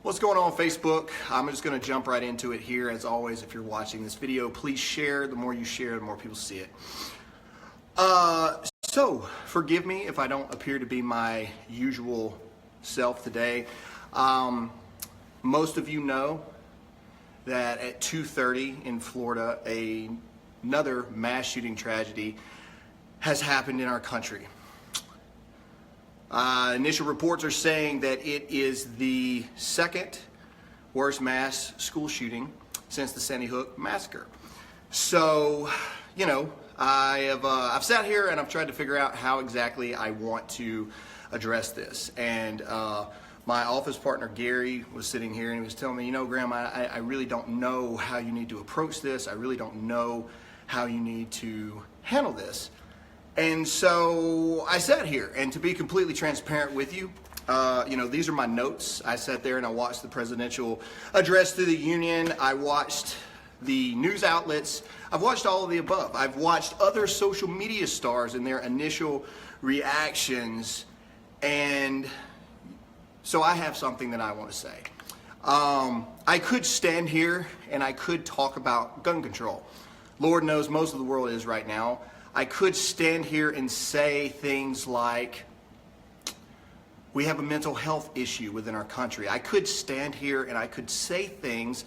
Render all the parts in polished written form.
What's going on Facebook? I'm just going to jump right into it here. As always, if you're watching this video, please share. The more you share, the more people see it. So forgive me if I don't appear to be my usual self today. Most of you know that at 2:30 in Florida, another mass shooting tragedy has happened in our country. Initial reports are saying that it is the second worst mass school shooting since the Sandy Hook massacre. So, you know, I've sat here and I've tried to figure out how exactly I want to address this. And my office partner Gary was sitting here and he was telling me, you know, Graham, I really don't know how you need to approach this. I really don't know how you need to handle this. And so I sat here, and to be completely transparent with you, these are my notes. I sat there and I watched the presidential address to the union. I watched the news outlets. I've watched all of the above. I've watched other social media stars and their initial reactions. And so I have something that I want to say. I could stand here and I could talk about gun control. Lord knows most of the world is right now. I could stand here and say things like, we have a mental health issue within our country. I could stand here and I could say things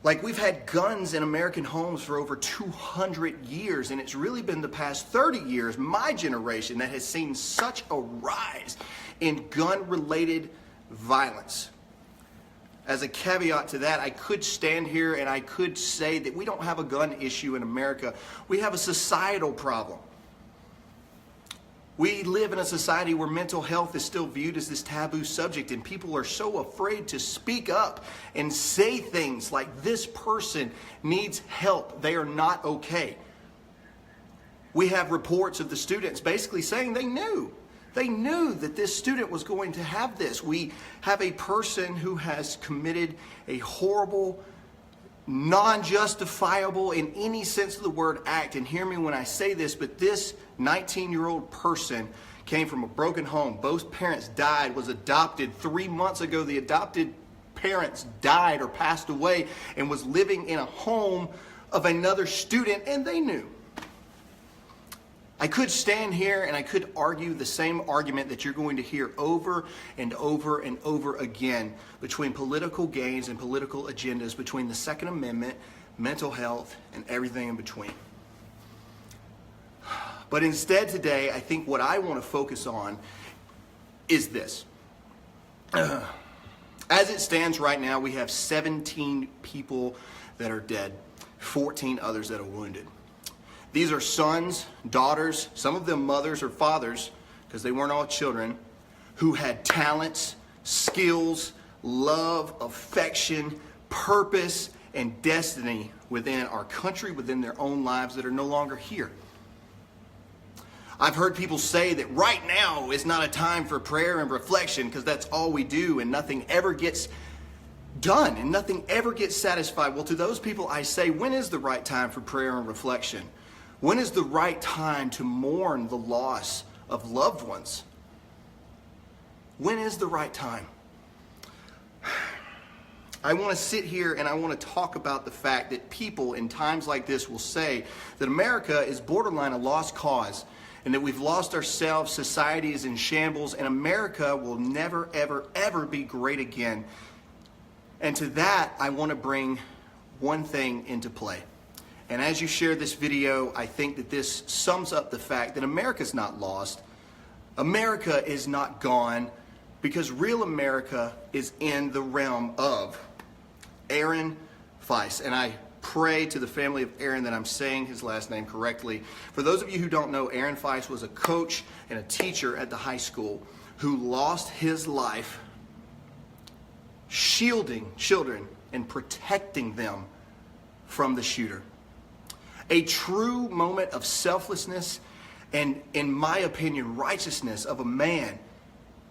like we've had guns in American homes for over 200 years, and it's really been the past 30 years, my generation, that has seen such a rise in gun-related violence. As a caveat to that, I could stand here and I could say that we don't have a gun issue in America. We have a societal problem. We live in a society where mental health is still viewed as this taboo subject, and people are so afraid to speak up and say things like, this person needs help. They are not okay. We have reports of the students basically saying they knew that this student was going to have this. We have a person who has committed a horrible, non-justifiable in any sense of the word act. And hear me when I say this, but this 19-year-old person came from a broken home. Both parents died, was adopted 3 months ago. The adopted parents died or passed away and was living in a home of another student, and they knew. I could stand here and I could argue the same argument that you're going to hear over and over and over again between political gains and political agendas, between the Second Amendment, mental health, and everything in between. But instead today, I think what I want to focus on is this. As it stands right now, we have 17 people that are dead, 14 others that are wounded. These are sons, daughters, some of them mothers or fathers, because they weren't all children, who had talents, skills, love, affection, purpose, and destiny within our country, within their own lives, that are no longer here. I've heard people say that right now is not a time for prayer and reflection because that's all we do and nothing ever gets done and nothing ever gets satisfied. Well, to those people I say, when is the right time for prayer and reflection? When is the right time to mourn the loss of loved ones? When is the right time? I want to sit here and I want to talk about the fact that people in times like this will say that America is borderline a lost cause and that we've lost ourselves, society is in shambles, and America will never, ever, ever be great again. And to that, I want to bring one thing into play. And as you share this video, I think that this sums up the fact that America's not lost. America is not gone, because real America is in the realm of Aaron Feist. And I pray to the family of Aaron that I'm saying his last name correctly. For those of you who don't know, Aaron Feist was a coach and a teacher at the high school who lost his life shielding children and protecting them from the shooter. A true moment of selflessness and, in my opinion, righteousness of a man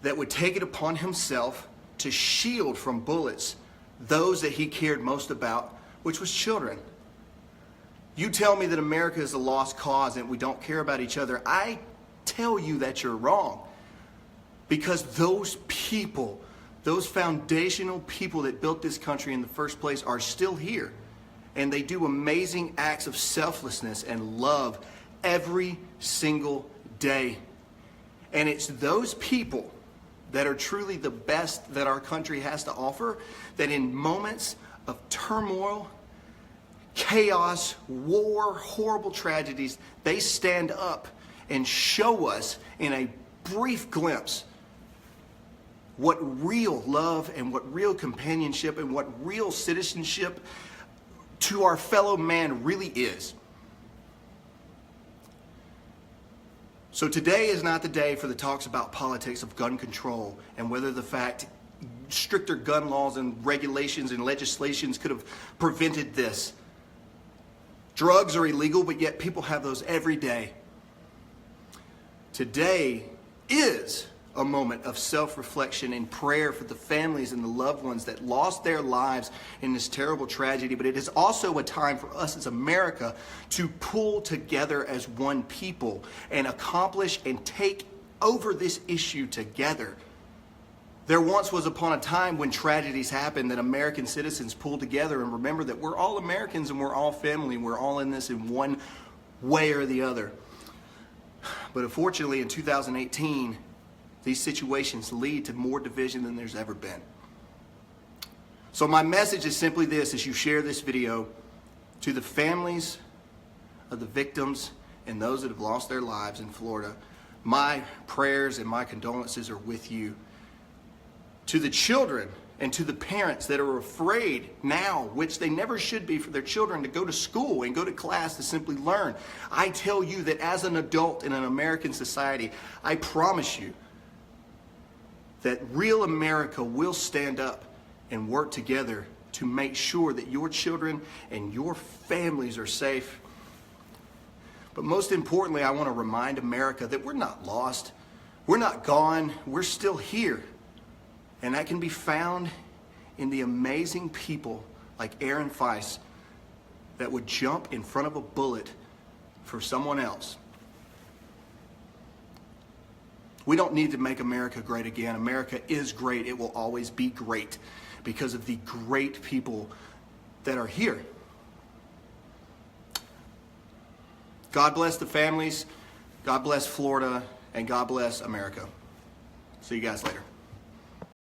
that would take it upon himself to shield from bullets those that he cared most about, which was children. You tell me that America is a lost cause and we don't care about each other. I tell you that you're wrong, because those people those foundational people that built this country in the first place are still here. And they do amazing acts of selflessness and love every single day. And it's those people that are truly the best that our country has to offer, that in moments of turmoil, chaos, war, horrible tragedies, they stand up and show us in a brief glimpse what real love and what real companionship and what real citizenship to our fellow man really is. So today is not the day for the talks about politics of gun control and whether the fact stricter gun laws and regulations and legislations could have prevented this. Drugs are illegal, but yet people have those every day. Today is a moment of self-reflection and prayer for the families and the loved ones that lost their lives in this terrible tragedy. But it is also a time for us as America to pull together as one people and accomplish and take over this issue together. There once was upon a time when tragedies happened that American citizens pulled together and remember that we're all Americans and we're all family and we're all in this in one way or the other. But unfortunately in 2018, these situations lead to more division than there's ever been. So my message is simply this as you share this video to the families of the victims and those that have lost their lives in Florida. My prayers and my condolences are with you. To the children and to the parents that are afraid now, which they never should be, for their children to go to school and go to class to simply learn. I tell you that as an adult in an American society, I promise you that real America will stand up and work together to make sure that your children and your families are safe. But most importantly, I want to remind America that we're not lost. We're not gone. We're still here. And that can be found in the amazing people like Aaron Feist that would jump in front of a bullet for someone else. We don't need to make America great again. America is great. It will always be great because of the great people that are here. God bless the families, God bless Florida, and God bless America. See you guys later.